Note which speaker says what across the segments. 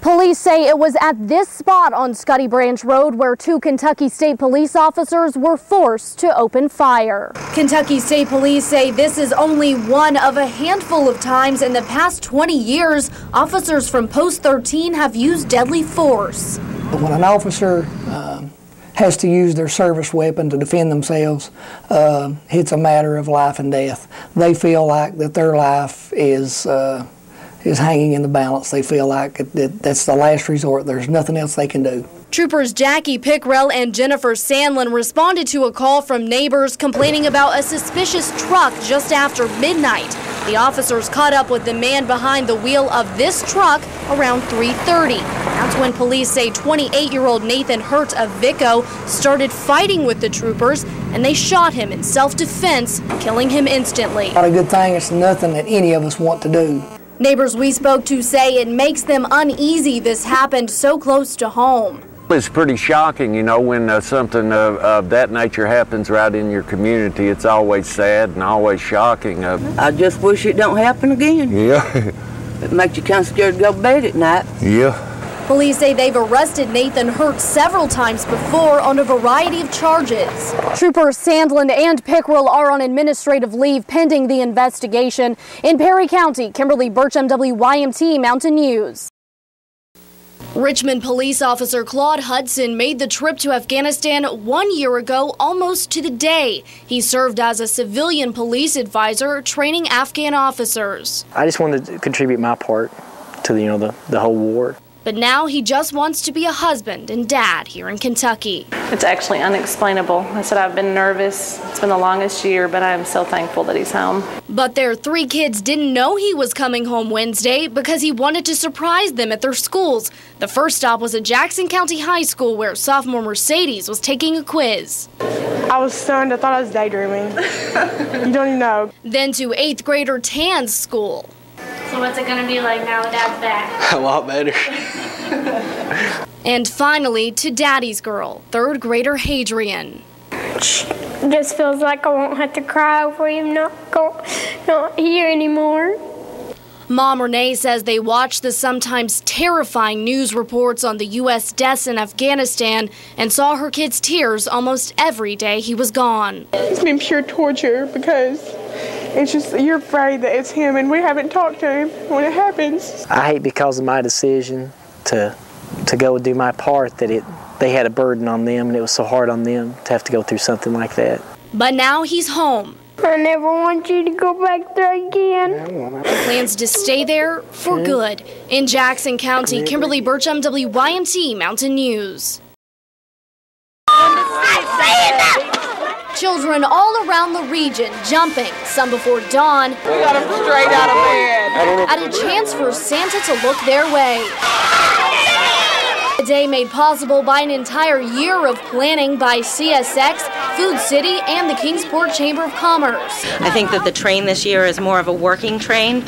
Speaker 1: Police say it was at this spot on Scuddy Branch Road where 2 Kentucky State Police officers were forced to open fire. Kentucky State Police say this is only one of a handful of times in the past 20 years officers from Post 13 have used deadly force.
Speaker 2: When an officer has to use their service weapon to defend themselves, it's a matter of life and death. They feel like that their life is hanging in the balance. They feel like that's the last resort. There's nothing else they can do.
Speaker 1: Troopers Jackie Pickrell and Jennifer Sandlin responded to a call from neighbors complaining about a suspicious truck just after midnight. The officers caught up with the man behind the wheel of this truck around 3:30. That's when police say 28-year-old Nathan Hurt of Vico started fighting with the troopers, and they shot him in self-defense, killing him instantly.
Speaker 2: Not a good thing. It's nothing that any of us want to do.
Speaker 1: Neighbors we spoke to say it makes them uneasy this happened so close to home.
Speaker 3: It's pretty shocking, you know, when something of that nature happens right in your community. It's always sad and always shocking.
Speaker 4: I just wish it don't happen again.
Speaker 3: Yeah.
Speaker 4: It makes you kind of scared to go to bed at night.
Speaker 3: Yeah.
Speaker 1: Police say they've arrested Nathan Hurt several times before on a variety of charges. Troopers Sandlin and Pickrell are on administrative leave pending the investigation. In Perry County, Kimberly Bircham, WYMT Mountain News. Richmond police officer Claude Hudson made the trip to Afghanistan 1 year ago, almost to the day. He served as a civilian police advisor, training Afghan officers.
Speaker 5: I just wanted to contribute my part to the whole war.
Speaker 1: But now he just wants to be a husband and dad here in Kentucky.
Speaker 6: It's actually unexplainable. I said I've been nervous. It's been the longest year, but I am so thankful that he's home.
Speaker 1: But their 3 kids didn't know he was coming home Wednesday because he wanted to surprise them at their schools. The first stop was at Jackson County High School, where sophomore Mercedes was taking a quiz.
Speaker 7: I was stunned. I thought I was daydreaming. You don't even know.
Speaker 1: Then to 8th grader Tan's school.
Speaker 8: So what's it going to be like now that Dad's back?
Speaker 5: A lot better.
Speaker 1: And finally to Daddy's girl, 3rd grader Hadrian.
Speaker 8: It just feels like I won't have to cry over him not here anymore.
Speaker 1: Mom Renee says they watched the sometimes terrifying news reports on the U.S. deaths in Afghanistan and saw her kid's tears almost every day he was gone.
Speaker 7: It's been pure torture because it's just, you're afraid that it's him, and we haven't talked to him when it happens.
Speaker 5: I hate because of my decision to go and do my part that they had a burden on them, and it was so hard on them to have to go through something like that.
Speaker 1: But now he's home.
Speaker 8: I never want you to go back there again.
Speaker 1: Plans to stay there for good. In Jackson County, Kimberly Bircham, WYMT Mountain News. Children all around the region jumping, some before dawn.
Speaker 7: We got him straight out of bed.
Speaker 1: At a chance for Santa to look their way. A day made possible by an entire year of planning by CSX, Food City, and the Kingsport Chamber of Commerce.
Speaker 9: I think that the train this year is more of a working train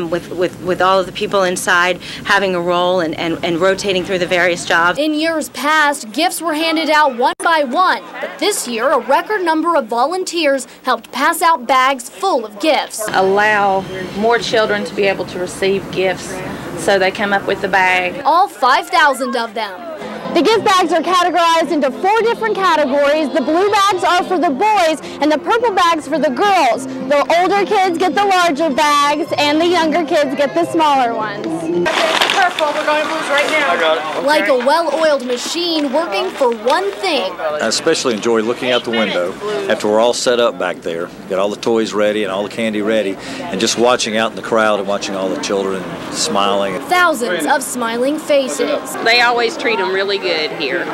Speaker 9: with all of the people inside having a role and rotating through the various jobs.
Speaker 1: In years past, gifts were handed out one by one, but this year a record number of volunteers helped pass out bags full of gifts.
Speaker 6: Allow more children to be able to receive gifts, so they come up with the bag.
Speaker 1: All 5,000 of them. The gift bags are categorized into 4 different categories. The blue bags are for the boys and the purple bags for the girls. The older kids get the larger bags and the younger kids get the smaller ones.
Speaker 7: Purple, we're going to lose right now.
Speaker 10: I got it.
Speaker 1: Like a well-oiled machine working for one thing.
Speaker 10: I especially enjoy looking out the window after we're all set up back there, got all the toys ready and all the candy ready, and just watching out in the crowd and watching all the children smiling.
Speaker 1: Thousands of smiling faces.
Speaker 11: They always treat them really good here.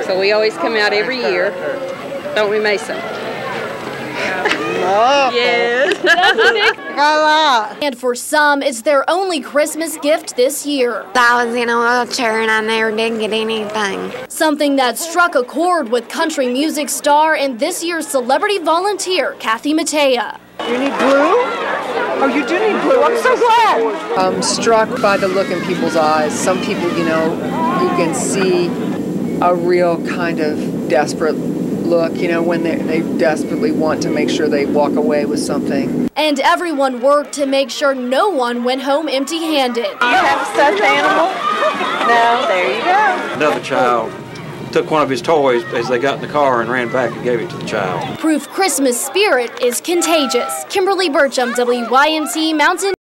Speaker 11: So we always come out every year. Don't we, Mason? Yes.
Speaker 4: Got a lot.
Speaker 1: And for some, it's their only Christmas gift this year.
Speaker 8: I was in a wheelchair and I never did get anything.
Speaker 1: Something that struck a chord with country music star and this year's celebrity volunteer, Kathy Mattea.
Speaker 7: You need glue? Oh, you do need glue. I'm so glad.
Speaker 12: I'm struck by the look in people's eyes. Some people, you can see a real kind of desperate look, when they desperately want to make sure they walk away with something.
Speaker 1: And everyone worked to make sure no one went home empty-handed.
Speaker 7: You have a stuffed animal?
Speaker 6: No, there you go.
Speaker 13: Another child took one of his toys as they got in the car and ran back and gave it to the child.
Speaker 1: Proof Christmas spirit is contagious. Kimberly Burcham, WYMT Mountain.